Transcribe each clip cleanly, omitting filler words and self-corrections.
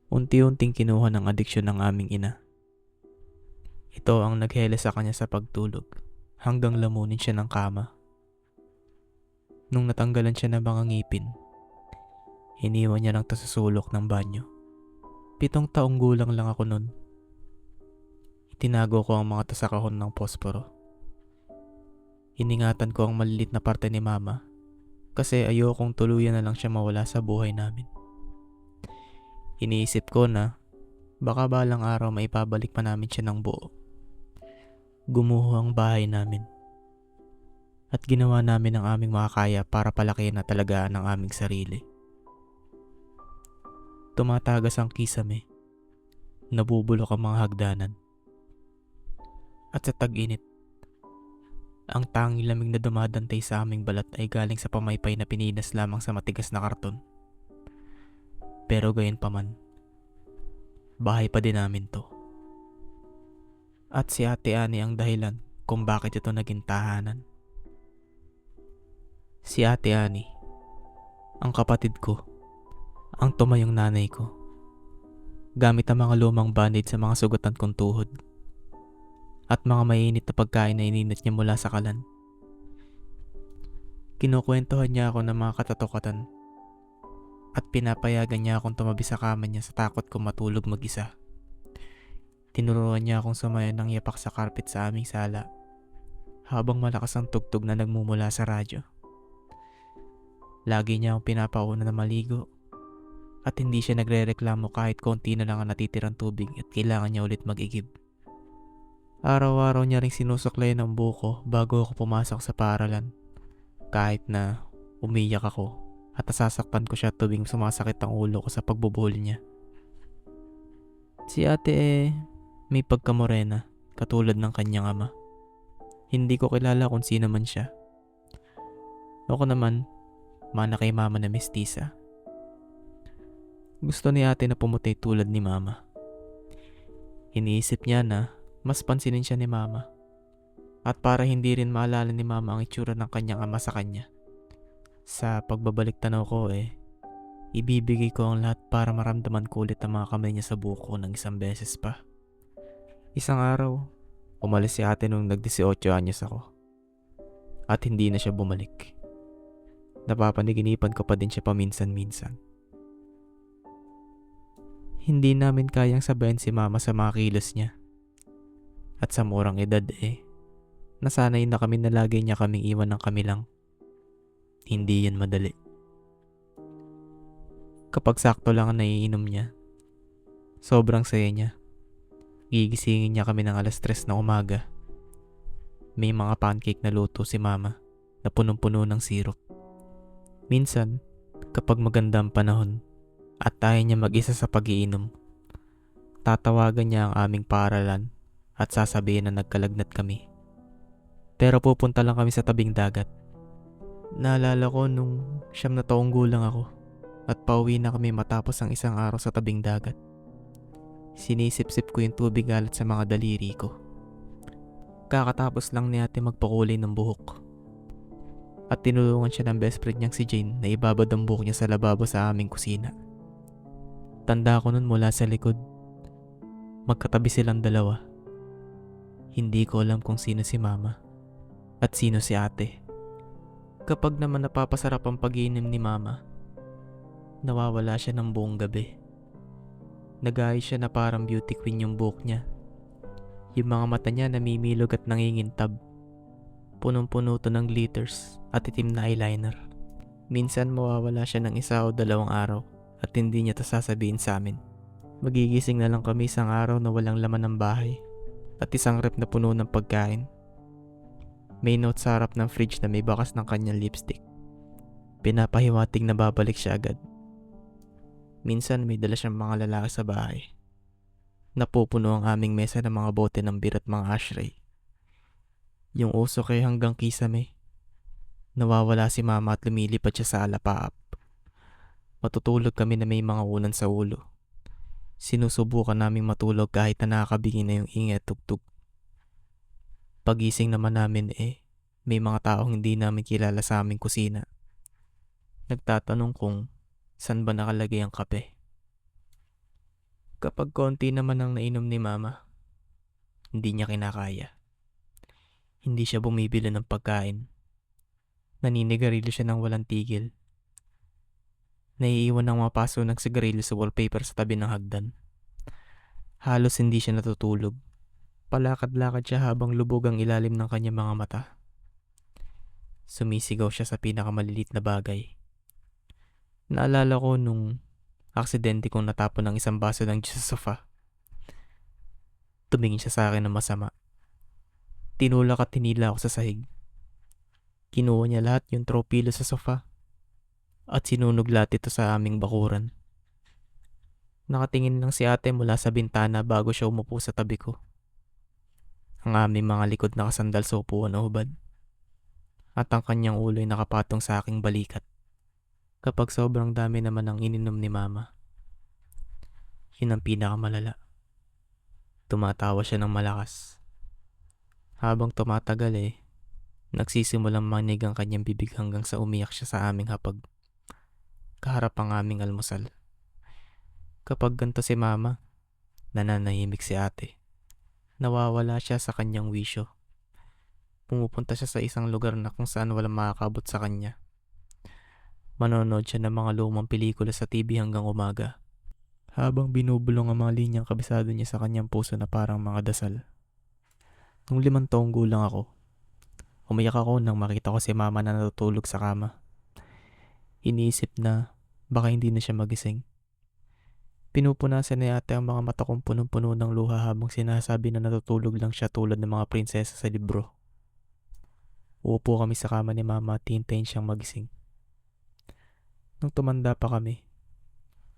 Unti-unting kinuha ng adiksyon ng aming ina. Ito ang naghele sa kanya sa pagtulog hanggang lamunin siya ng kama. Nung natanggalan siya ng mga ngipin, iniwan niya lang to sa sulok ng banyo. 7 taong gulang lang ako nun. Itinago ko ang mga to sa kahon ng posporo. Iningatan ko ang malilit na parte ni mama kasi ayokong tuluyan na lang siya mawala sa buhay namin. Iniisip ko na baka balang araw maipabalik pa namin siya ng buo. Gumuho ang bahay namin at ginawa namin ang aming makakaya para palakihin at talagaan ang aming sarili. Tumatagas ang kisame, nabubulok ang mga hagdanan. At sa tag-init, ang tanging lamig na dumadantay sa aming balat ay galing sa pamaypay na pininas lamang sa matigas na karton. Pero gayon pa man, bahay pa din namin to. At si Ate Ani ang dahilan kung bakit ito naging tahanan. Si Ate Ani, ang kapatid ko, ang tumayong nanay ko, gamit ang mga lumang bandage sa mga sugatan kong tuhod at mga mainit na pagkain na ininit niya mula sa kalan. Kinukwentuhan niya ako ng mga katatukatan at pinapayagan niya akong tumabi sa kama niya sa takot ko matulog mag-isa. Tinuruan niya akong sumaya ng yapak sa carpet sa aming sala habang malakas ang tugtog na nagmumula sa radyo. Lagi niya akong pinapauna na maligo at hindi siya nagrereklamo kahit konti na lang ang natitirang tubig at kailangan niya ulit mag-igib. Araw-araw niya ring sinusuklayan ang buko bago ako pumasok sa paaralan kahit na umiyak ako at nasasaktan ko siya tuwing sumasakit ang ulo ko sa pagbubuhol niya. Si ate may pagkamorena katulad ng kanyang ama. Hindi ko kilala kung sino man siya. Ako naman, mana kay mama na mestiza. Gusto ni ate na pumuti tulad ni mama. Iniisip niya na mas pansinin siya ni mama. At para hindi rin maalala ni mama ang itsura ng kanyang ama sa kanya. Sa pagbabalik tanaw ko ibibigay ko ang lahat para maramdaman ko ulit ang mga kamay niya sa buko ng isang beses pa. Isang araw, umalis si ate nung nag-18 anyos ako. At hindi na siya bumalik. Napapaniginipan ko pa din siya paminsan-minsan. Hindi namin kayang sabayan si mama sa mga kilos niya. At sa murang edad nasanay na kami na lagi niya kaming iwan ng kami lang. Hindi yan madali. Kapag sakto lang ang naiinom niya, sobrang saya niya. Gigisingin niya kami ng 3:00 na umaga. May mga pancake na luto si mama na punong-puno ng syrup. Minsan, kapag maganda ang panahon at tayo niya mag-isa sa pag-iinom, tatawagan niya ang aming paaralan at sasabihin na nagkalagnat kami. Pero pupunta lang kami sa tabing dagat. Naalala ko nung 9 gulang ako at pauwi na kami matapos ang isang araw sa tabing dagat. Sinisip-sip ko yung tubig alat sa mga daliri ko. Kakatapos lang ni ate magpakulay ng buhok. At tinulungan siya ng best friend niyang si Jane na ibabad ang buhok niya sa lababo sa aming kusina. Tanda ko nun mula sa likod. Magkatabi silang dalawa. Hindi ko alam kung sino si mama at sino si ate. Kapag naman napapasarap ang pag-iinom ni mama, nawawala siya ng buong gabi. Nag-aayos siya na parang beauty queen yung buhok niya. Yung mga mata niya namimilog at nangingintab. Punong-puno to ng glitters at itim na eyeliner. Minsan mawawala siya ng 1 o 2 araw at hindi niya to sasabihin sa amin. Magigising na lang kami isang araw na walang laman ng bahay at isang rep na puno ng pagkain. May note sa harap ng fridge na may bakas ng kanyang lipstick. Pinapahiwatig na babalik siya agad. Minsan may dala siyang mga lalaki sa bahay. Napupuno ang aming mesa ng mga bote ng beer at mga ashtray. Yung usok hanggang kisame. Nawawala si mama at lumilipad siya sa alapaap. Matutulog kami na may mga unan sa ulo. Sinusubukan naming matulog kahit na nakakabingi na yung ingay at tugtog. Pagising naman namin may mga taong hindi namin kilala sa aming kusina. Nagtatanong kung saan ba nakalagay ang kape. Kapag konti naman ang nainom ni mama, hindi niya kinakaya. Hindi siya bumibili ng pagkain. Naninigarilyo siya ng walang tigil. Naiiwan ng mga paso ng sigarilyo sa wallpaper sa tabi ng hagdan. Halos hindi siya natutulog. Palakad-lakad siya habang lubog ang ilalim ng kanyang mga mata. Sumisigaw siya sa pinakamalilit na bagay. Naalala ko nung aksidente kong natapon ng isang baso ng juice sa sofa. Tumingin siya sa akin ng masama. Tinulak at tinila ako sa sahig. Kinuha niya lahat yung tropilo sa sofa at sinunog lahat ito sa aming bakuran. Nakatingin lang si ate mula sa bintana bago siya umupo sa tabi ko. Ang aming mga likod nakasandal sa upuan na hubad at ang kanyang ulo ay nakapatong sa aking balikat. Kapag sobrang dami naman ang ininom ni mama, yun ang pinakamalala. Tumatawa siya ng malakas. Habang tumatagal nagsisimulang manig ang kanyang bibig hanggang sa umiyak siya sa aming hapag. Kaharap ang aming almusal. Kapag ganito si mama, nananahimik si ate. Nawawala siya sa kanyang wisyo. Pumupunta siya sa isang lugar na kung saan walang makakabot sa kanya. Manonood siya ng mga lumang pelikula sa TV hanggang umaga. Habang binubulong ang mga linyang kabisado niya sa kanyang puso na parang mga dasal. Nung 5 taong gulang ako, umiyak ako nang makita ko si mama na natutulog sa kama. Iniisip na baka hindi na siya magising. Pinupunasan ni ate ang mga mata kong punong-puno ng luha habang sinasabi na natutulog lang siya tulad ng mga prinsesa sa libro. Uupo kami sa kama ni mama at hintayin siyang magising. Nung tumanda pa kami,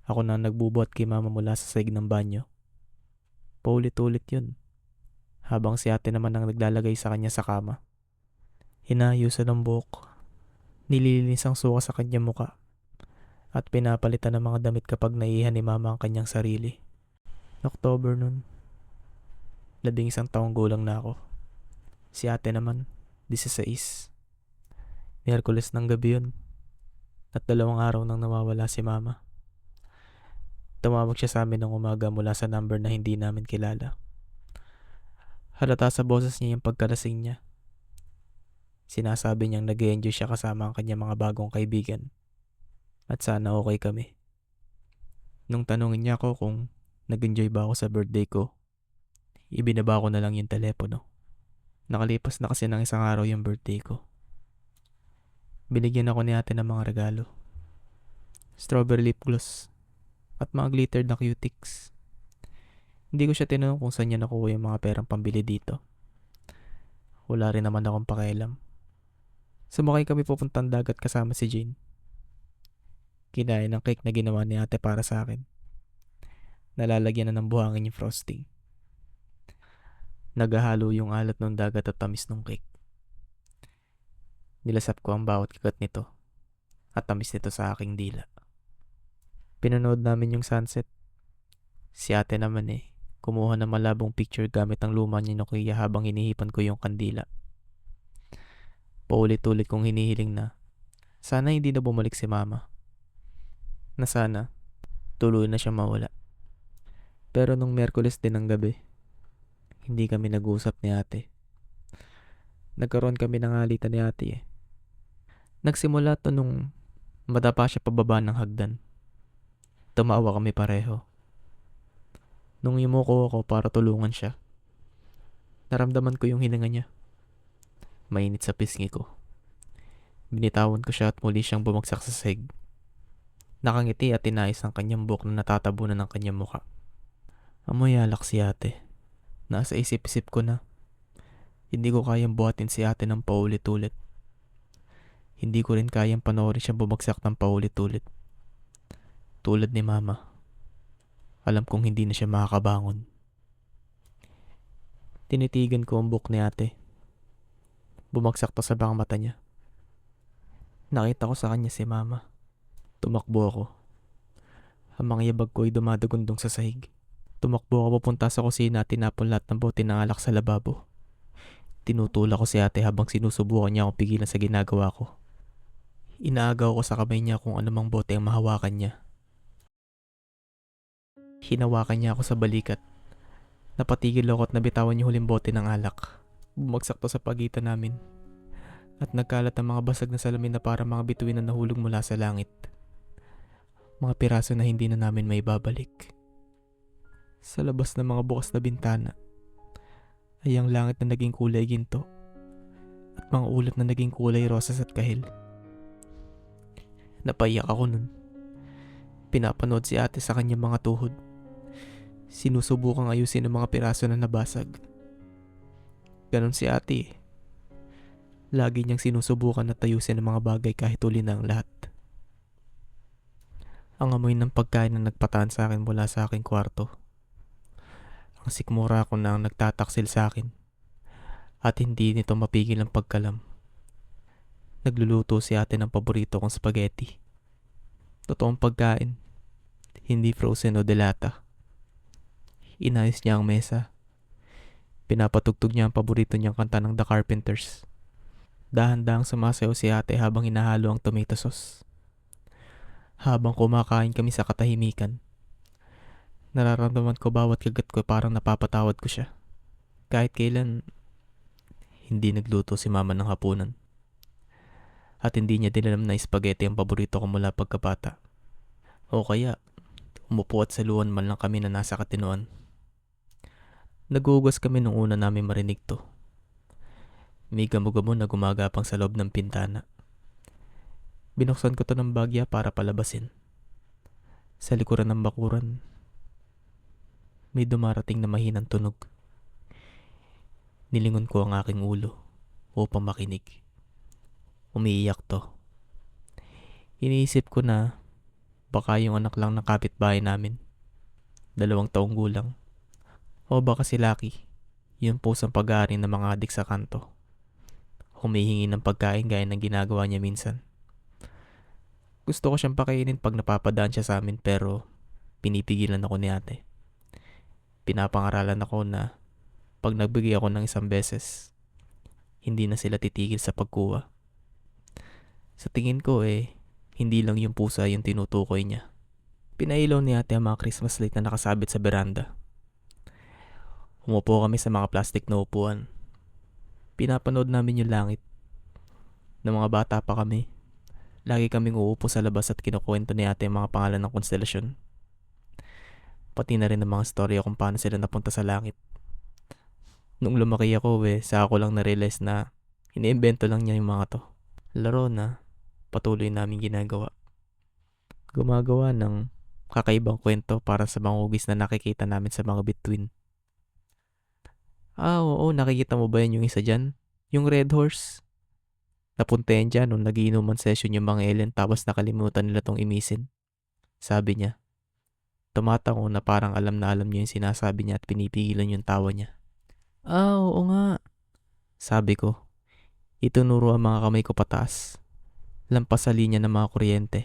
ako na nagbubuhat kay mama mula sa sahig ng banyo. Paulit-ulit yun. Habang si ate naman ang naglalagay sa kanya sa kama. Hinayusan ang buhok. Nililinis ang suka sa kanyang muka. At pinapalitan ng mga damit kapag naiihan ni mama ang kanyang sarili. October nun. 11 taong gulang na ako. Si ate naman, 16. Miyerkules ng gabi yun. At 2 araw nang nawawala si mama. Tumawag siya sa amin ng umaga mula sa number na hindi namin kilala. Halata sa boses niya yung pagkalasing niya. Sinasabi niyang nag-e-enjoy siya kasama ang kanyang mga bagong kaibigan. At sana okay kami. Nung tanungin niya ako kung nag-enjoy ba ako sa birthday ko, ibinaba ko na lang yung telepono. Nakalipas na kasi ng 1 araw yung birthday ko. Binigyan ako ni ate ng mga regalo. Strawberry lip gloss at mga glittered na cutics. Hindi ko siya tinanong kung saan niya nakuha yung mga perang pambili dito. Wala rin naman akong pakialam. Sumakay kami pupuntang dagat kasama si Jane. Kinain ng cake na ginawa ni ate para sa akin. Nalalagyan na ng buhangin yung frosting. Naghahalo yung alat ng dagat at tamis ng cake. Nilasap ko ang bawat kagat nito at tamis nito sa aking dila. Pinanood namin yung sunset. Si ate naman kumuha ng malabong picture gamit ang luma niya Nokia habang hinihipan ko yung kandila. Paulit-ulit kong hinihiling na sana hindi na bumalik si mama. Na sana tuloy na siya mawala. Pero nung Miyerkules din ng gabi, hindi kami nag-usap ni ate. Nagkaroon kami ng alitan ni ate. Nagsimula to nung madapa siya pababa ng hagdan. Tumawa kami pareho. Nung yumuko ako para tulungan siya, naramdaman ko yung hininga niya. Mainit sa pisngi ko. Binitawan ko siya at muli siyang bumagsak sa sahig. Nakangiti at tinayos ang kanyang buhok na natatabunan ng kanyang muka. Amoy alak si ate. Nasa isip-isip ko na hindi ko kayang buhatin si ate ng paulit-ulit. Hindi ko rin kayang panoorin siyang bumagsak ng paulit-ulit. Tulad ni mama. Alam kong hindi na siya makakabangon. Tinitigan ko ang buhok ni ate. Bumagsak to sa bang mata niya. Nakita ko sa kanya si mama. Tumakbo ako. Ang mga yabag ko ay dumadagundong sa sahig. Tumakbo ako papunta sa kusina at tinapon lahat ng bote ng alak sa lababo. Tinutulak ko si ate habang sinusubukan niya akong pigilan sa ginagawa ko. Inaagaw ko sa kamay niya kung anumang bote ang mahawakan niya. Hinawakan niya ako sa balikat. Napatigil ako at nabitawan yung huling bote ng alak. Bumagsak to sa pagitan namin. At nagkalat ang mga basag na salamin na para mga bituin na nahulog mula sa langit. Mga piraso na hindi na namin may babalik. Sa labas ng mga bukas na bintana ay ang langit na naging kulay ginto at mga ulap na naging kulay rosas at kahil. Napaiyak ako nun. Pinapanood si ate sa kanyang mga tuhod. Sinusubukang ayusin ang mga piraso na nabasag. Ganon si ate eh. Lagi niyang sinusubukan na ayusin ang mga bagay kahit uli na ang lahat. Ang amoy ng pagkain na nagpataan sa akin mula sa aking kwarto. Ang sikmura ko na ang nagtataksil sa akin. At hindi nito mapigil ang pagkalam. Nagluluto si ate ng paborito kong spaghetti. Totoong pagkain. Hindi frozen o delata. Inayos niya ang mesa. Pinapatugtog niya ang paborito niyang kanta ng The Carpenters. Dahan-dahang sumasayaw si ate habang hinahalo ang tomato sauce. Habang kumakain kami sa katahimikan, nararamdaman ko bawat kagat ko parang napapatawad ko siya. Kahit kailan, hindi nagluto si mama ng hapunan. At hindi niya din alam na spaghetti ang paborito ko mula pagkabata. O kaya, umupo at saluhan man lang kami na nasa katinuan. Nagugas kami nung una namin marinig to. May gamo-gamo na gumagapang sa loob ng pintana. Binuksan ko to ng bagya para palabasin. Sa likuran ng bakuran, may dumarating na mahinang tunog. Nilingon ko ang aking ulo upang makinig. Umiiyak to. Iniisip ko na baka yung anak lang ng kapitbahay namin. 2 taong gulang. O baka si Lucky, yung pusang pag-aari ng mga adik sa kanto. Humihingi ng pagkain gaya ng ginagawa niya minsan. Gusto ko siyang pakainin pag napapadaan siya sa amin pero pinipigilan ako ni ate. Pinapangaralan ako na pag nagbigay ako ng 1 beses, hindi na sila titigil sa pagkuha. Sa tingin ko hindi lang yung pusa yung tinutukoy niya. Pinailaw ni ate ang mga Christmas light na nakasabit sa beranda. Umupo kami sa mga plastic na upuan. Pinapanood namin yung langit. Nung mga bata pa kami, lagi kaming uupo sa labas at kinukwento ni ate ang mga pangalan ng konstelasyon. Pati na rin ang mga storya kung paano sila napunta sa langit. Nung lumaki ako saka ko lang na-realize na iniimbento lang niya yung mga to. Laro na patuloy namin ginagawa. Gumagawa ng kakaibang kwento para sa mga ugis na nakikita namin sa mga bituin. Oo, nakikita mo ba yun yung isa dyan? Yung red horse? Napunta yan dyan nung nagiinuman session yung mga alien tapos nakalimutan nila tong imisin. Sabi niya. Tumatango na parang alam na alam niya yung sinasabi niya at pinipigilan yung tawa niya. Oo nga. Sabi ko. Itunuro ang mga kamay ko pataas. Lampas sa linya ng mga kuryente.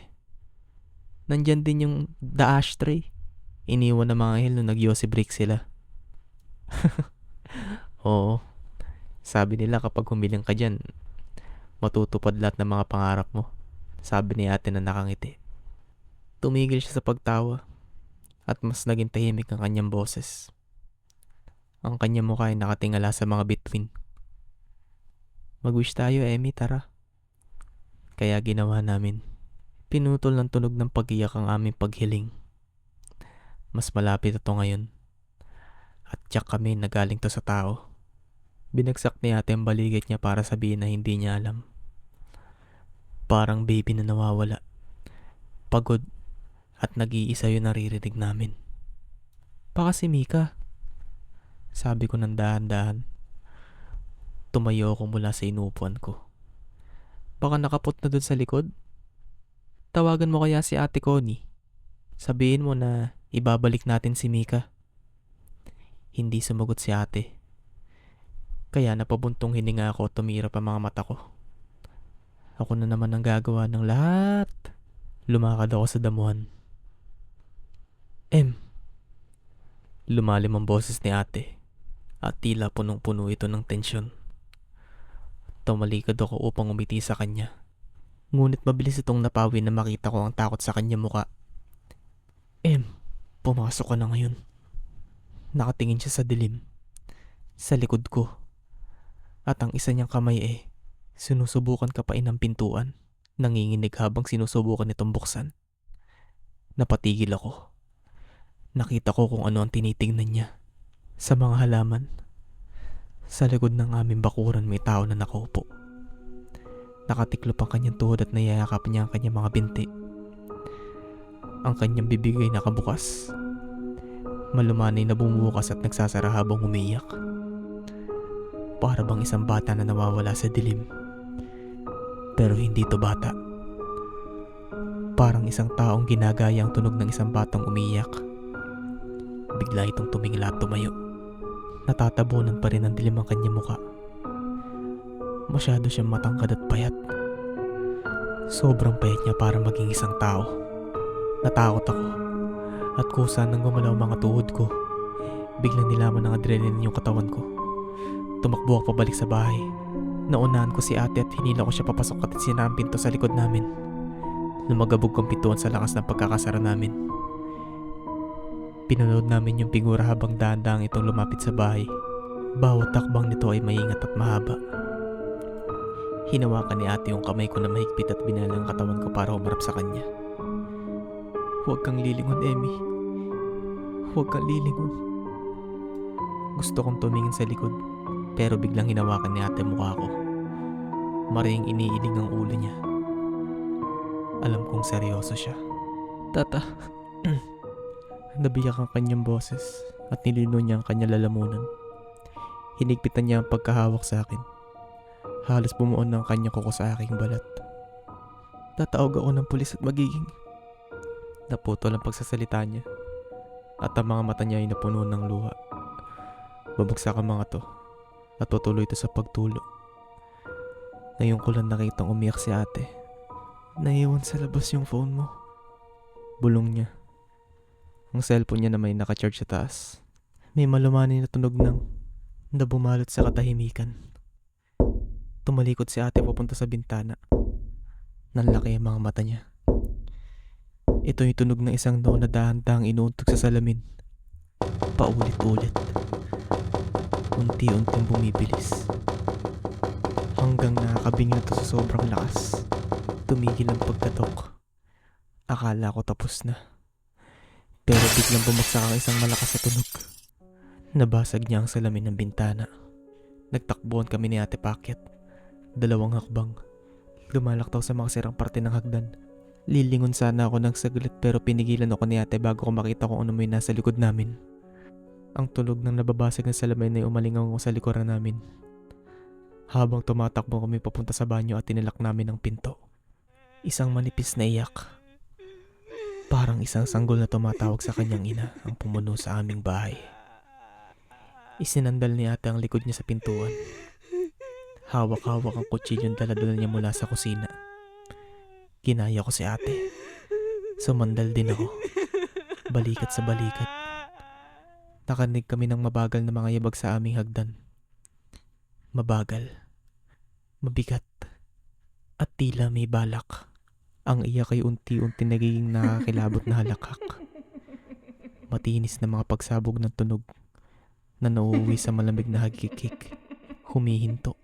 Nandyan din yung the ashtray. Iniwan ng mga hil nung nag-yossi break sila. Oo. Sabi nila kapag humiling ka dyan, matutupad lahat ng mga pangarap mo. Sabi ni ate na nakangiti. Tumigil siya sa pagtawa at mas naging tahimik ang kanyang boses. Ang kanyang mukha ay nakatingala sa mga bituin. Mag-wish tayo, Emmy, tara. Kaya ginawa namin. Pinutol ng tunog ng pag-iyak ang aming paghiling. Mas malapit ito ngayon. At tiyak kami na galing to sa tao. Binagsak ni ate ang balikat niya para sabihin na hindi niya alam. Parang baby na nawawala. Pagod at nag-iisa yun naririnig namin. Baka si Mika. Sabi ko ng dahan-dahan. Tumayo ako mula sa inuupuan ko. Baka nakapot na dun sa likod. Tawagan mo kaya si ate Connie. Sabihin mo na ibabalik natin si Mika. Hindi sumagot si ate. Kaya napabuntong hininga ako at tumirap ang mga mata ko. Ako na naman ang gagawa ng lahat. Lumakad ako sa damuhan. Lumalim ang boses ni ate at tila punong-puno ito ng tensyon. Tumalikod ako upang umiti sa kanya. Ngunit mabilis itong napawi na makita ko ang takot sa kanya muka. Pumasok ka na ngayon. Nakatingin siya sa dilim, sa likod ko. At ang isa niyang kamay sinusubukan kapain ng pintuan. Nanginginig habang sinusubukan itong buksan. Napatigil ako. Nakita ko kung ano ang tinitingnan niya. Sa mga halaman. Sa likod ng aming bakuran may tao na nakaupo. Nakatiklop ang kanyang tuhod at nayayakap niya ang kanyang mga binti. Ang kanyang bibig ay nakabukas. Malumanay na bumubukas at nagsasara habang umiiyak. Para bang isang bata na nawawala sa dilim. Pero hindi to bata. Parang isang taong ginagaya ang tunog ng isang batang umiiyak. Bigla itong tumingala at tumayo. Natatabunan pa rin ng dilim ang kanyang muka. Masyado siyang matangkad at payat. Sobrang payat niya para maging isang tao. Natakot ako. At kusa nang gumalaw mga tuhod ko, biglang nilaman ng adrenaline yung katawan ko. Tumakbo ako pabalik sa bahay. Naunahan ko si ate at hinila ko siya papasok at sinara ang pinto sa likod namin. Lumagabog ang pintuan sa lakas ng pagkakasara namin. Pinanood namin yung figura habang dahan-dahang itong lumapit sa bahay. Bawat takbang nito ay maingat at mahaba. Hinawakan ni ate yung kamay ko na mahigpit at binalang ang katawan ko para humarap sa kanya. Huwag kang lilingon, Emmy. Huwag kang lilingon. Gusto kong tumingin sa likod, pero biglang hinawakan ni ate mukha ko. Maring iniiling ang ulo niya. Alam kong seryoso siya. Tata. Nabiyak ang kanyang boses at nilino niya ang kanyang lalamunan. Hinigpitan niya ang pagkahawak sa akin. Halos bumuon ng kanyang kuko sa aking balat. Tatawag ako ng pulis at magiging... Naputol ang pagsasalita niya at ang mga mata niya ay napuno ng luha. Babagsak ang mga to at tutuloy ito sa pagtulo. Ngayon ko lang nakitang umiyak si ate. Naiwan sa labas yung phone mo. Bulong niya. Ang cellphone niya na may nakacharge sa taas. May malumanay na tunog na bumalot sa katahimikan. Tumalikod si ate papunta sa bintana. Nanlaki ang mga mata niya. Ito yung tunog ng isang noon na dahan-dahang inuuntog sa salamin. Paulit-ulit. Unti-unting bumibilis. Hanggang nakakabingi na to sa sobrang lakas. Tumigil ang pagkatok. Akala ko tapos na. Pero biglang bumagsak ang isang malakas na tunog. Nabasag niya ang salamin ng bintana. Nagtakbuhan kami ni Ate Pakyat. 2 hakbang. Lumalaktaw sa mga sirang parte ng hagdan. Lilingon sana ako ng saglit pero pinigilan ako ni ate bago ko makita kung ano may nasa likod namin. Ang tunog ng nababasag na salamin ay umalingaw sa likuran namin. Habang tumatakbo kami papunta sa banyo at tinilak namin ang pinto. Isang manipis na iyak. Parang isang sanggol na tumatawag sa kanyang ina ang pumuno sa aming bahay. Isinandal ni ate ang likod niya sa pintuan. Hawak-hawak ang kutsilyong dala-dala niya mula sa kusina. Ginaya ko si ate. Sumandal din ako. Balikat sa balikat. Nakanig kami ng mabagal na mga yabag sa aming hagdan. Mabagal. Mabigat. At tila may balak. Ang iyak ay unti-unti nagiging nakakilabot na halakhak. Matinis na mga pagsabog ng tunog na nauuwi sa malamig na hagkikik. Humihinto.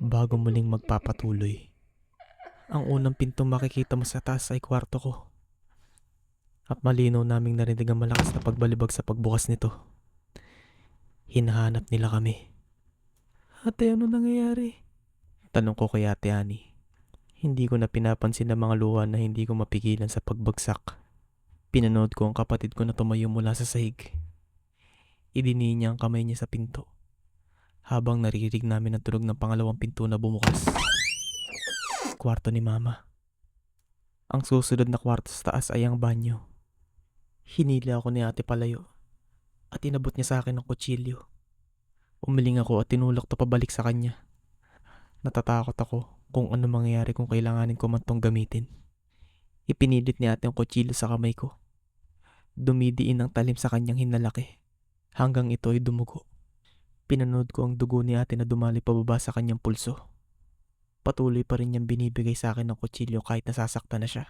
Bago muling magpapatuloy. Ang unang pintong makikita mo sa taas ay kwarto ko. At malinaw naming narinig ang malakas na pagbalibag sa pagbukas nito. Hinahanap nila kami. Ate, ano nangyayari? Tanong ko kay Ate Ani. Hindi ko na pinapansin ang mga luha na hindi ko mapigilan sa pagbagsak. Pinanood ko ang kapatid ko na tumayo mula sa sahig. Idini niya ang kamay niya sa pinto. Habang naririnig namin ang tunog ng pangalawang pinto na bumukas. Kwarto ni Mama. Ang susunod na kwarto sa taas ay ang banyo. Hinila ako ni ate palayo at inabot niya sa akin ng kutsilyo. Umiling ako at tinulak to pabalik sa kanya. Natatakot ako kung ano mangyayari kung kailanganin ko man tong gamitin. Ipinilit ni ate ang kutsilyo sa kamay ko. Dumidiin ang talim sa kanyang hinalaki hanggang ito ay dumugo. Pinanood ko ang dugo ni ate na dumali pababa sa kanyang pulso. Patuloy pa rin niyang binibigay sa akin ng kutsilyo kahit nasasaktan na siya.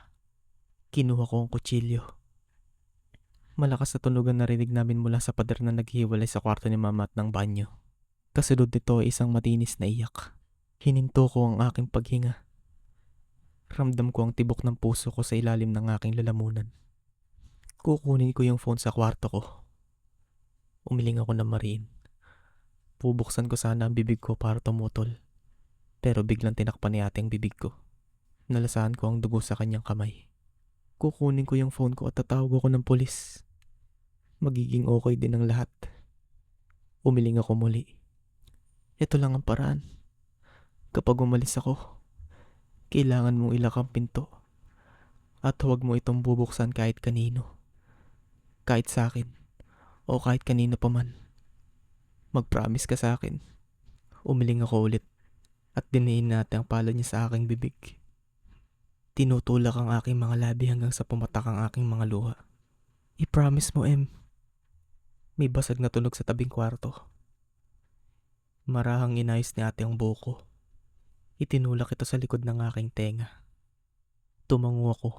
Kinuha ko ang kutsilyo. Malakas na tunog ang narinig namin mula sa pader na naghihiwalay sa kwarto ni mama at ng banyo. Kasunod nito ay isang matinis na iyak. Hininto ko ang aking paghinga. Ramdam ko ang tibok ng puso ko sa ilalim ng aking lalamunan. Kukunin ko yung phone sa kwarto ko. Umiling ako ng mariin. Bubuksan ko sana ang bibig ko para tumutol. Pero biglang tinakpan ni ate ang bibig ko. Nalasahan ko ang dugo sa kanyang kamay. Kukunin ko yung phone ko at tatawag ako ng pulis. Magiging okay din ang lahat. Umiling ako muli. Ito lang ang paraan. Kapag umalis ako, kailangan mong ilak ang pinto. At huwag mo itong bubuksan kahit kanino. Kahit sa akin. O kahit kanino pa man. Mag-promise ka sa akin. Umiling ako ulit. At diniin natin ang palad niya sa aking bibig. Tinutulak ang aking mga labi hanggang sa pumatak ang aking mga luha. I-promise mo, Em. May basag na tunog sa tabing kwarto. Marahang inayos ni ate ang buhok ko. Itinulak ito sa likod ng aking tenga. Tumango ako.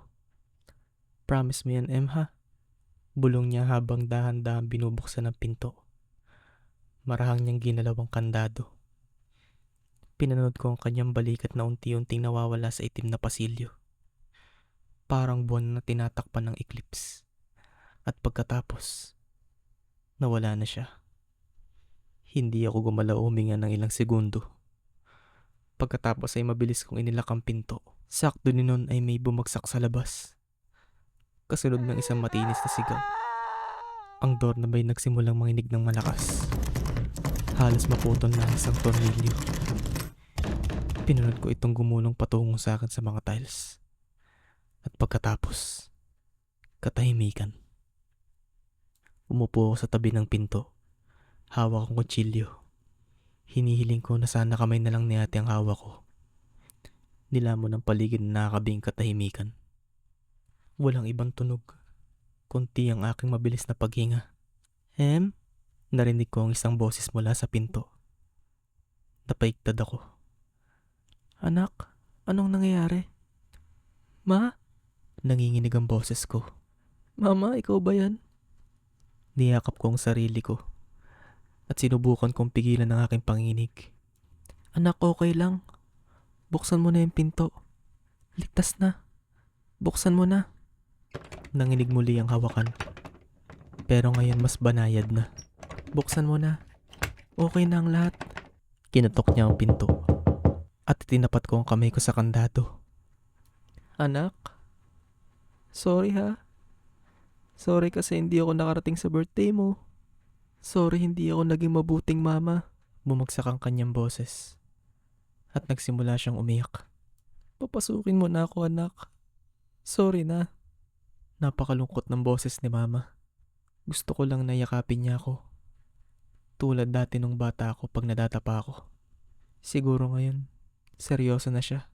Promise mo yan, Em, ha? Bulong niya habang dahan-dahan binubuksan ang pinto. Marahang niyang ginalaw ang kandado. Pinanood ko ang kanyang balikat na unti-unting nawawala sa itim na pasilyo. Parang buwan na tinatakpan ng eclipse. At pagkatapos, nawala na siya. Hindi ako gumalaw o huminga ng ilang segundo. Pagkatapos ay mabilis kong inilak ang pinto. Sakto din nun ay may bumagsak sa labas. Kasunod ng isang matinis na sigaw. Ang doorknob ay nagsimulang manginig ng malakas. Halos maputol na isang tornilyo. Pinunod ko itong gumulong patungo sa akin sa mga tiles. At pagkatapos, katahimikan. Umupo ako sa tabi ng pinto. Hawak ang kutsilyo. Hinihiling ko na sana kamay na lang ni ate ang hawak ko. Nilamon ng paligid na nakakabing katahimikan. Walang ibang tunog, kundi ang aking mabilis na paghinga. Em? Narinig ko ang isang boses mula sa pinto. Napaiktad ako. Anak, anong nangyayari? Ma? Nanginginig ang boses ko. Mama, ikaw ba yan? Niyakap ko ang sarili ko at sinubukan kong pigilan ang aking panginginig. Anak, okay lang. Buksan mo na yung pinto. Ligtas na. Buksan mo na. Nanginig muli ang hawakan. Pero ngayon mas banayad na. Buksan mo na. Okay na ang lahat. Kinatok niya ang pinto. At tinapat ko ang kamay ko sa kandado. Anak, sorry ha. Sorry kasi hindi ako nakarating sa birthday mo. Sorry hindi ako naging mabuting mama. Bumagsak ang kanyang boses. At nagsimula siyang umiyak. Papasukin mo na ako, anak. Sorry na. Napakalungkot ng boses ni mama. Gusto ko lang na yakapin niya ako. Tulad dati nung bata ako pag nadatapa ako. Siguro ngayon, seryoso na siya.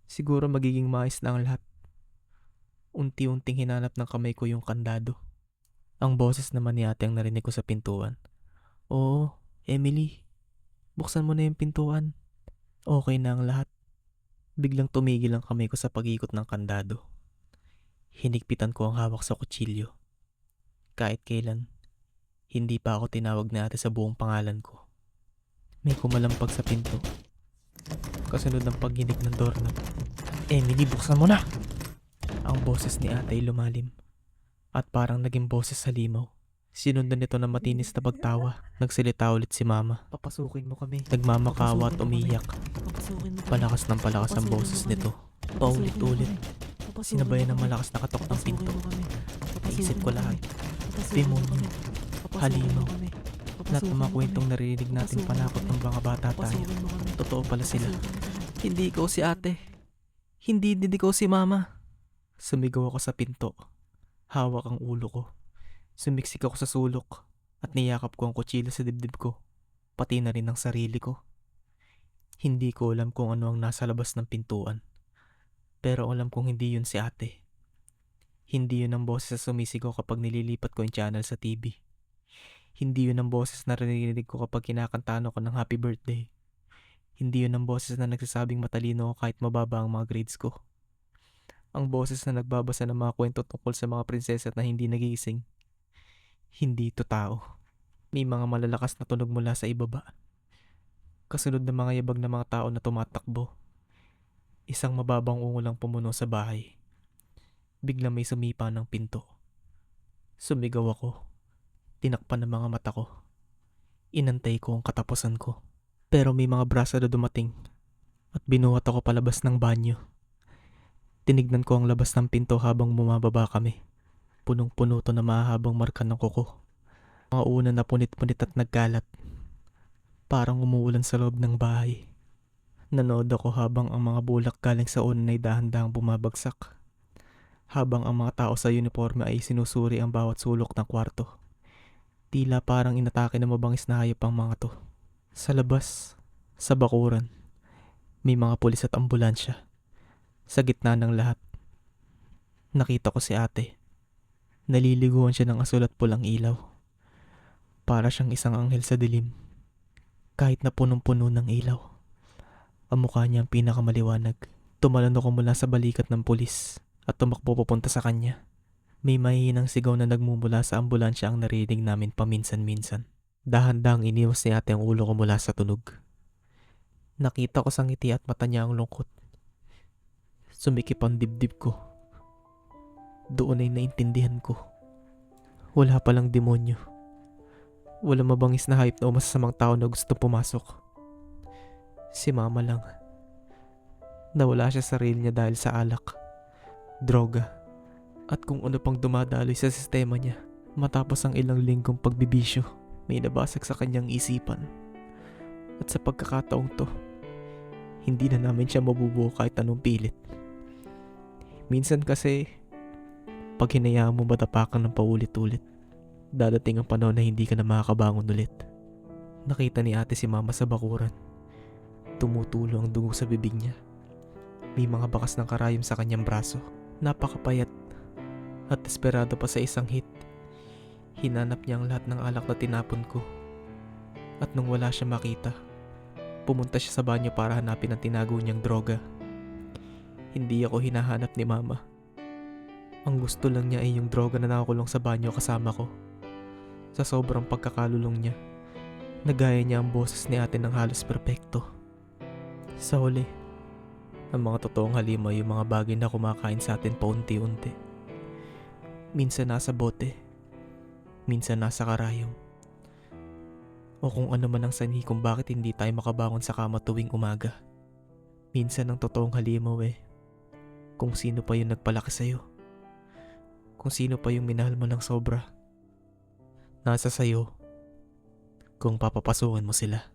Siguro magiging maayos na ang lahat. Unti-unting hinanap ng kamay ko yung kandado. Ang boses naman ni ate ang narinig ko sa pintuan. Oo, Emily. Buksan mo na yung pintuan. Okay na ang lahat. Biglang tumigil ang kamay ko sa pag-ikot ng kandado. Hinigpitan ko ang hawak sa kutsilyo. Kahit kailan, hindi pa ako tinawag ni ate sa buong pangalan ko. May kumalampag sa pinto. Kasunod ng paghinig ng doorknob. Emily, buksan mo na! Ang boses ni ate ay lumalim. At parang naging boses sa limaw. Sinundan nito ng matinis na pagtawa. Nagsalita ulit si mama. Papasukin mo kami. Nagmamakawa at umiyak. Palakas ng palakas ang boses nito. Paulit-ulit. Sinabayan ng malakas na katok ng pinto. Naisip ko lahat. Demonyo. Halimaw. Lahat ng mga kwentong naririnig natin panakot ng mga bata tayo. Totoo pala sila. Hindi ikaw si ate. Hindi din ikaw si mama. Sumigaw ako sa pinto. Hawak ang ulo ko. Sumiksik ako sa sulok at niyakap ko ang kutsilyo sa dibdib ko. Pati na rin ang sarili ko. Hindi ko alam kung ano ang nasa labas ng pintuan. Pero alam kong hindi yun si ate. Hindi yun ang boses na sumisigaw kapag nililipat ko yung channel sa TV. Hindi yun ang boses na narinig ko kapag kinakantahan ako ng happy birthday. Hindi yun ang boses na nagsasabing matalino ako kahit mababa ang mga grades ko. Ang boses na nagbabasa ng mga kwento tungkol sa mga prinsesa na hindi nagigising. Hindi ito tao. May mga malalakas na tunog mula sa ibaba. Kasunod ng mga yabag na mga tao na tumatakbo. Isang mababang ungulang pumuno sa bahay. Bigla may sumipa ng pinto. Sumigaw ako. Tinakpan ng mga mata ko. Inantay ko ang katapusan ko. Pero may mga braso na dumating at binuhat ako palabas ng banyo. Tinignan ko ang labas ng pinto habang bumababa kami. Punong-puno to na mahahabang marka ng kuko. Mga una na punit-punit at nagkalat. Parang umuulan sa loob ng bahay. Nanood ako habang ang mga bulak galing sa unan ay dahan-dahang bumabagsak. Habang ang mga tao sa uniforme ay sinusuri ang bawat sulok ng kwarto. Tila parang inatake ng mabangis na hayop ang mga to. Sa labas, sa bakuran, may mga pulis at ambulansya. Sa gitna ng lahat, nakita ko si ate. Naliliguan siya ng asul at pulang ilaw. Para siyang isang anghel sa dilim. Kahit na punong-puno ng ilaw. Ang mukha niya ang pinakamaliwanag. Tumalon ako mula sa balikat ng pulis at tumakbo papunta sa kanya. May mahihinang sigaw na nagmumula sa ambulansya ang narinig namin paminsan-minsan. Dahan-dahang iniwas ni ate ang ulo ko mula sa tunog. Nakita ko sa ngiti at mata niya ang lungkot. Sumikip ang dibdib ko. Doon ay naintindihan ko. Wala palang demonyo. Wala mabangis na hayop na masasamang tao na gusto pumasok. Si mama lang. Nawala siya sa sarili niya dahil sa alak, droga, at kung ano pang dumadaloy sa sistema niya. Matapos ang ilang linggong pagbibisyo, may nabasag sa kanyang isipan. At sa pagkakataong to, hindi na namin siya mabubuo kahit anong pilit. Minsan kasi, pag hinayaan mo matapakan ng paulit-ulit, dadating ang panahon na hindi ka na makakabangon ulit. Nakita ni ate si mama sa bakuran. Tumutulo ang dugo sa bibig niya. May mga bakas ng karayom sa kanyang braso. Napakapayat at desperado pa sa isang hit. Hinanap niya ang lahat ng alak na tinapon ko. At nung wala siya makita, pumunta siya sa banyo para hanapin ang tinago niyang droga. Hindi ako hinahanap ni mama. Ang gusto lang niya ay yung droga na nakakulong sa banyo kasama ko. Sa sobrang pagkakalulong niya, nagaya niya ang boses ni ate ng halos perpekto. Sa huli, ang mga totoong halima ay yung mga bagay na kumakain sa atin paunti-unti. Minsan nasa bote, minsan nasa karayom. O kung ano man ang sanhi kung bakit hindi tayo makabangon sa kama tuwing umaga. Minsan ang totoong halimaw kung sino pa yung nagpalaki sa'yo. Kung sino pa yung minahal mo ng sobra. Nasa sayo kung papapasukan mo sila.